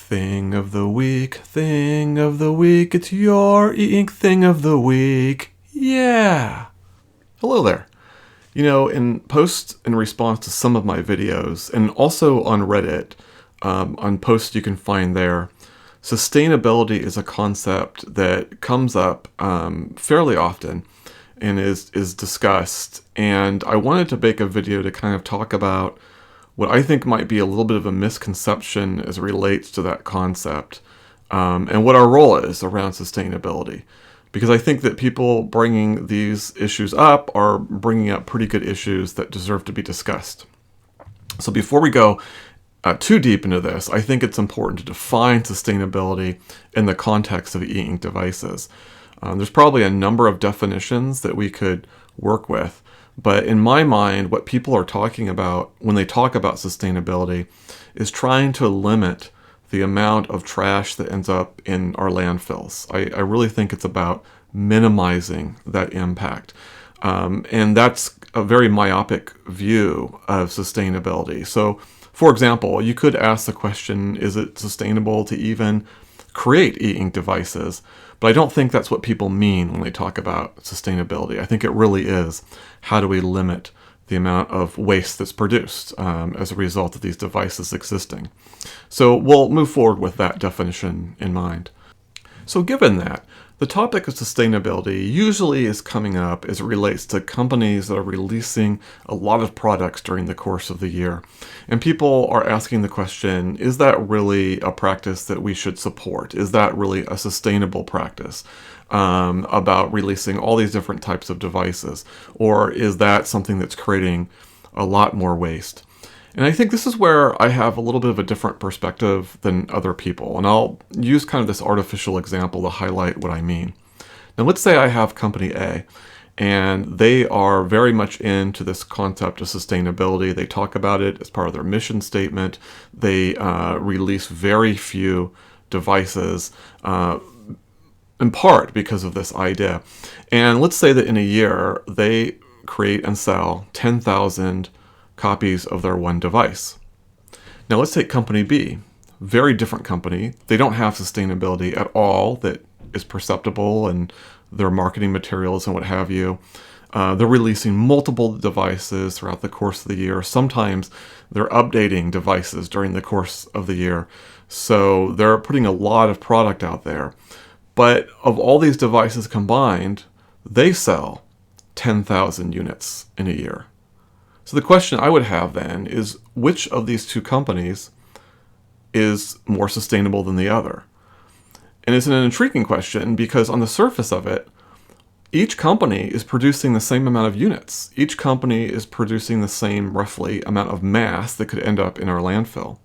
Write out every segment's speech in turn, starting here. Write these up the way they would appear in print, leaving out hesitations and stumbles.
Thing of the week, thing of the week, it's your Eink thing of the week. Yeah! Hello there. In posts in response to some of my videos, and also on Reddit, on posts you can find there, sustainability is a concept that comes up fairly often and is discussed. And I wanted to make a video to kind of talk about what I think might be a little bit of a misconception as it relates to that concept, and what our role is around sustainability. Because I think that people bringing these issues up are bringing up pretty good issues that deserve to be discussed. So before we go too deep into this, I think it's important to define sustainability in the context of e-ink devices. There's probably a number of definitions that we could work with, but in my mind, what people are talking about when they talk about sustainability is trying to limit the amount of trash that ends up in our landfills. I really think it's about minimizing that impact. And that's a very myopic view of sustainability. So, for example, you could ask the question, is it sustainable to even create e-ink devices? But I don't think that's what people mean when they talk about sustainability. I think it really is, how do we limit the amount of waste that's produced as a result of these devices existing? So we'll move forward with that definition in mind. So given that, the topic of sustainability usually is coming up as it relates to companies that are releasing a lot of products during the course of the year. And people are asking the question, is that really a practice that we should support? Is that really a sustainable practice about releasing all these different types of devices? Or is that something that's creating a lot more waste? And I think this is where I have a little bit of a different perspective than other people. And I'll use kind of this artificial example to highlight what I mean. Now, let's say I have company A, and they are very much into this concept of sustainability. They talk about it as part of their mission statement. They release very few devices, in part because of this idea. And let's say that in a year, they create and sell 10,000 copies of their one device. Now let's take company B, very different company. They don't have sustainability at all that is perceptible in their marketing materials and what have you. They're releasing multiple devices throughout the course of the year. Sometimes they're updating devices during the course of the year. So they're putting a lot of product out there. But of all these devices combined, they sell 10,000 units in a year. So the question I would have then is, which of these two companies is more sustainable than the other? And it's an intriguing question because on the surface of it, each company is producing the same amount of units. Each company is producing the same roughly amount of mass that could end up in our landfill.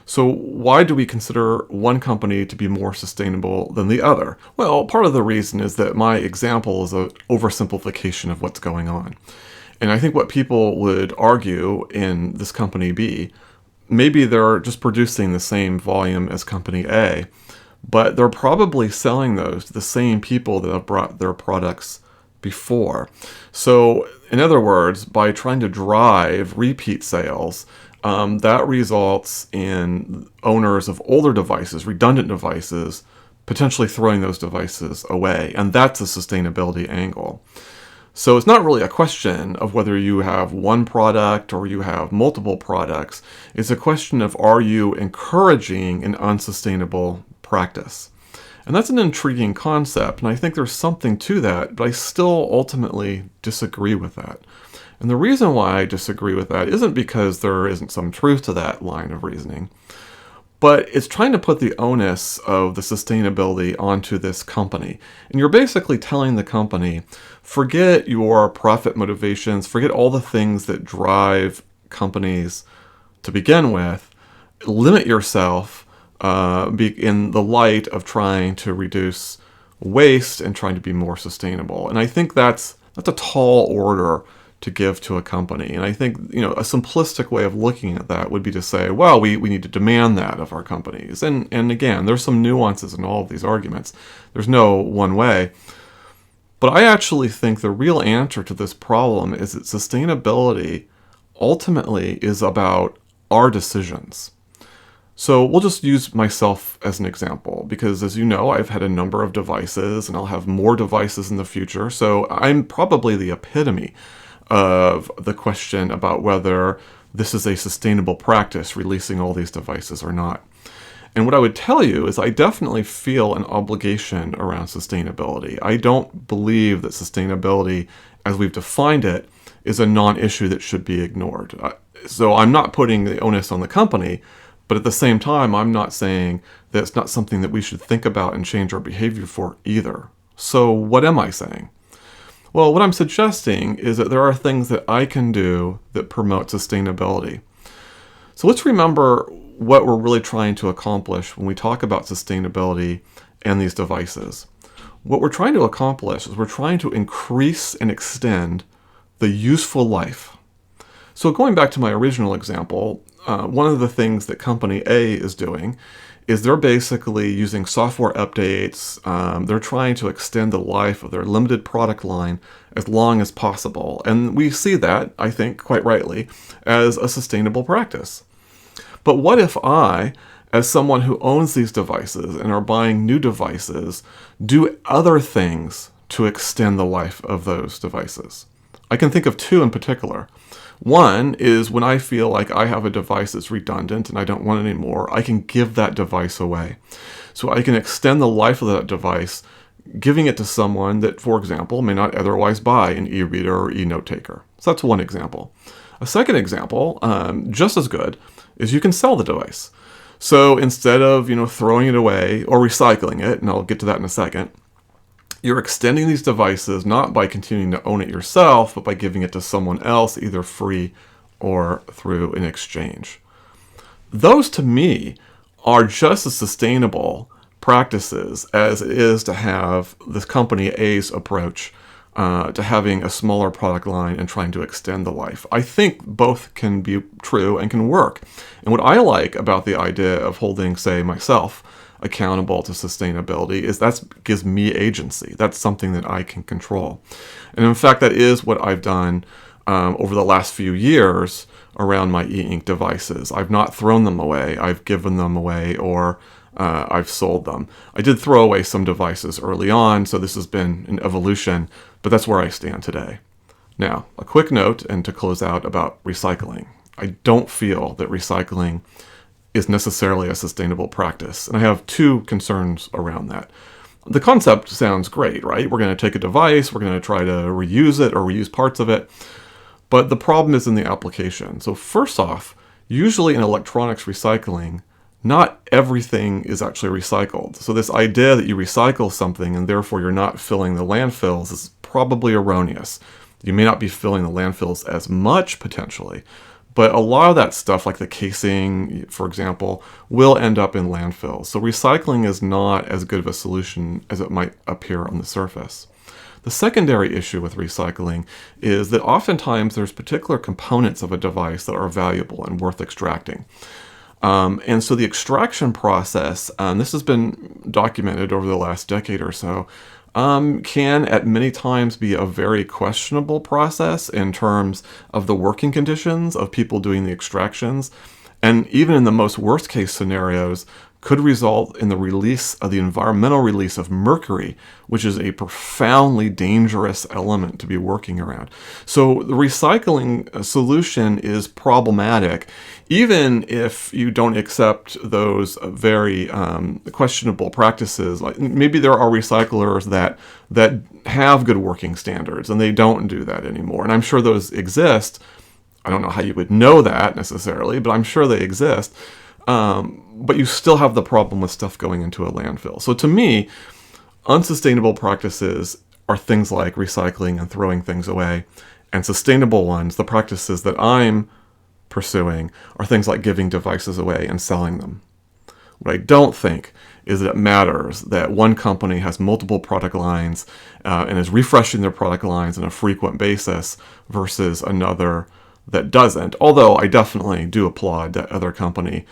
So why do we consider one company to be more sustainable than the other? Well, part of the reason is that my example is an oversimplification of what's going on. And I think what people would argue in this company B, maybe they're just producing the same volume as company A, but they're probably selling those to the same people that have brought their products before. So in other words, by trying to drive repeat sales, that results in owners of older devices, redundant devices, potentially throwing those devices away. And that's a sustainability angle. So it's not really a question of whether you have one product or you have multiple products. It's a question of, are you encouraging an unsustainable practice? And that's an intriguing concept, and I think there's something to that, but I still ultimately disagree with that. And the reason why I disagree with that isn't because there isn't some truth to that line of reasoning, but it's trying to put the onus of the sustainability onto this company. And you're basically telling the company, forget your profit motivations, forget all the things that drive companies to begin with, limit yourself in the light of trying to reduce waste and trying to be more sustainable. And I think that's a tall order to give to a company. And I think, a simplistic way of looking at that would be to say, well, we need to demand that of our companies. And again, there's some nuances in all of these arguments. There's no one way. But I actually think the real answer to this problem is that sustainability ultimately is about our decisions. So we'll just use myself as an example because, as you know, I've had a number of devices and I'll have more devices in the future. So I'm probably the epitome of the question about whether this is a sustainable practice, releasing all these devices or not. And what I would tell you is I definitely feel an obligation around sustainability. I don't believe that sustainability, as we've defined it, is a non-issue that should be ignored. So I'm not putting the onus on the company, but at the same time, I'm not saying that it's not something that we should think about and change our behavior for either. So what am I saying? Well, what I'm suggesting is that there are things that I can do that promote sustainability. So let's remember what we're really trying to accomplish when we talk about sustainability and these devices. What we're trying to accomplish is we're trying to increase and extend the useful life. So going back to my original example, one of the things that company A is doing is they're basically using software updates. They're trying to extend the life of their limited product line as long as possible. And we see that, I think, quite rightly, as a sustainable practice. But what if I, as someone who owns these devices and are buying new devices, do other things to extend the life of those devices? I can think of two in particular. One is when I feel like I have a device that's redundant and I don't want it anymore, I can give that device away. So I can extend the life of that device, giving it to someone that, for example, may not otherwise buy an e-reader or e-note taker. So that's one example. A second example, just as good, is you can sell the device. So instead of throwing it away or recycling it, and I'll get to that in a second, you're extending these devices not by continuing to own it yourself, but by giving it to someone else, either free or through an exchange. Those, to me, are just as sustainable practices as it is to have this company A's approach to having a smaller product line and trying to extend the life. I think both can be true and can work. And what I like about the idea of holding, say, myself accountable to sustainability is that gives me agency. That's something that I can control. And in fact, that is what I've done over the last few years around my e-ink devices. I've not thrown them away. I've given them away or I've sold them. I did throw away some devices early on, so this has been an evolution, but that's where I stand today. Now, a quick note and to close out about recycling. I don't feel that recycling is necessarily a sustainable practice. And I have two concerns around that. The concept sounds great, right? We're going to take a device, we're going to try to reuse it or reuse parts of it. But the problem is in the application. So first off, usually in electronics recycling, not everything is actually recycled. So this idea that you recycle something and therefore you're not filling the landfills is probably erroneous. You may not be filling the landfills as much potentially, but a lot of that stuff, like the casing, for example, will end up in landfills. So recycling is not as good of a solution as it might appear on the surface. The secondary issue with recycling is that oftentimes there's particular components of a device that are valuable and worth extracting. And so the extraction process, this has been documented over the last decade or so, can at many times be a very questionable process in terms of the working conditions of people doing the extractions. And even in the most worst case scenarios, could result in the release of the environmental release of mercury, which is a profoundly dangerous element to be working around. So the recycling solution is problematic, even if you don't accept those very questionable practices. Like maybe there are recyclers that have good working standards and they don't do that anymore. And I'm sure those exist. I don't know how you would know that necessarily, but I'm sure they exist. But you still have the problem with stuff going into a landfill. So to me, unsustainable practices are things like recycling and throwing things away. And sustainable ones, the practices that I'm pursuing, are things like giving devices away and selling them. What I don't think is that it matters that one company has multiple product lines and is refreshing their product lines on a frequent basis versus another that doesn't. Although I definitely do applaud that other company,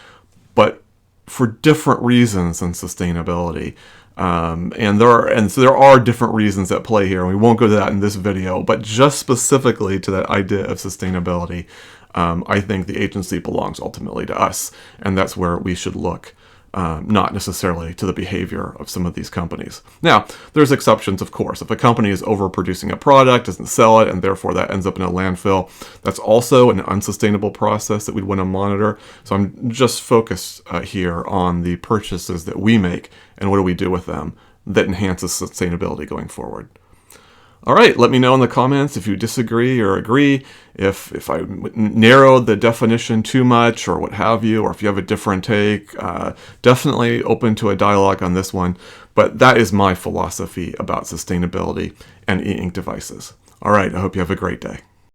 but for different reasons than sustainability. So there are different reasons at play here, and we won't go to that in this video, but just specifically to that idea of sustainability, I think the agency belongs ultimately to us, and that's where we should look. Not necessarily to the behavior of some of these companies. Now, there's exceptions, of course. If a company is overproducing a product, doesn't sell it, and therefore that ends up in a landfill, that's also an unsustainable process that we'd want to monitor. So I'm just focused here on the purchases that we make and what do we do with them that enhances sustainability going forward. All right, let me know in the comments if you disagree or agree, if I narrowed the definition too much or what have you, or if you have a different take. Definitely open to a dialogue on this one, but that is my philosophy about sustainability and e-ink devices. All right, I hope you have a great day.